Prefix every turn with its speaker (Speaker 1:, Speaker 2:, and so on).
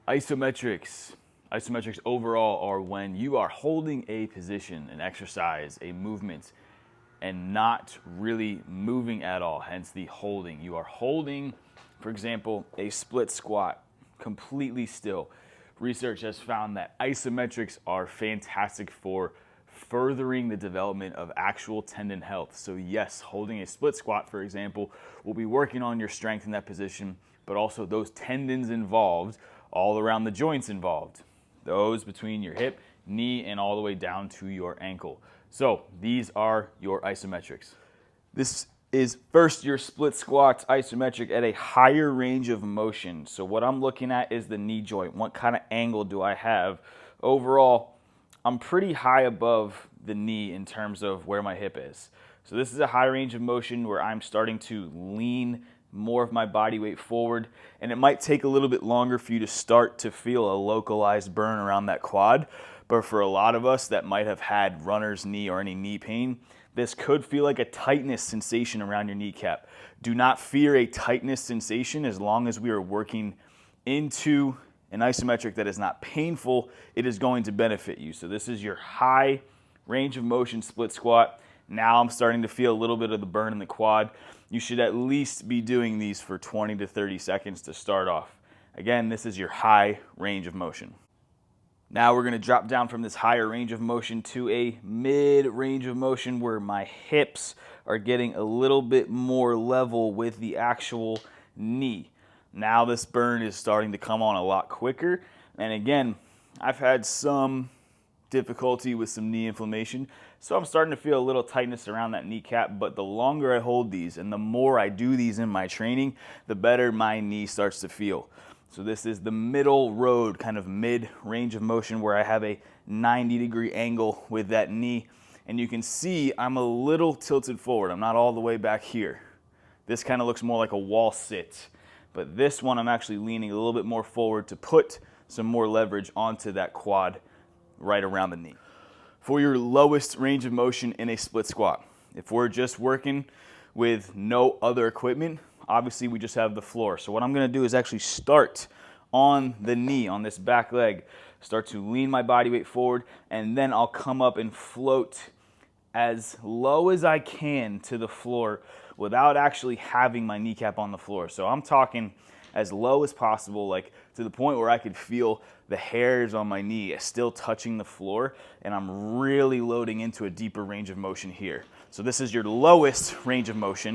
Speaker 1: Isometrics. Isometrics overall are when you are holding a position, an exercise, a movement, and not really moving at all, hence the holding. You are holding, for example, a split squat completely still. Research has found that isometrics are fantastic for furthering the development of actual tendon health. So yes, holding a split squat, for example, will be working on your strength in that position, but also those tendons involved, all around the joints involved, those between your hip, knee, and all the way down to your ankle. So these are your isometrics. This is first your split squats isometric at a higher range of motion. So what I'm looking at is the knee joint. What kind of angle do I have? Overall, I'm pretty high above the knee in terms of where my hip is. So this is a high range of motion where I'm starting to lean more of my body weight forward, and it might take a little bit longer for you to start to feel a localized burn around that quad. But for a lot of us that might have had runner's knee or any knee pain, this could feel like a tightness sensation around your kneecap. Do not fear a tightness sensation as long as we are working into an isometric that is not painful, it is going to benefit you. So this is your high range of motion split squat. Now I'm starting to feel a little bit of the burn in the quad. You should at least be doing these for 20 to 30 seconds to start off. Again, this is your high range of motion. Now we're going to drop down from this higher range of motion to a mid range of motion where my hips are getting a little bit more level with the actual knee. Now this burn is starting to come on a lot quicker. And again, I've had some difficulty with some knee inflammation, so I'm starting to feel a little tightness around that kneecap. But the longer I hold these and the more I do these in my training, the better my knee starts to feel. So this is the middle road, kind of mid range of motion where I have a 90-degree angle with that knee. And you can see I'm a little tilted forward. I'm not all the way back here. This kind of looks more like a wall sit. But this one I'm actually leaning a little bit more forward to put some more leverage onto that quad right around the knee. For your lowest range of motion in a split squat, if we're just working with no other equipment, obviously we just have the floor. So what I'm going to do is actually start on the knee, on this back leg, start to lean my body weight forward, and then I'll come up and float as low as I can to the floor without actually having my kneecap on the floor. So I'm talking as low as possible, like to the point where I could feel the hairs on my knee still touching the floor, and I'm really loading into a deeper range of motion here. So this is your lowest range of motion.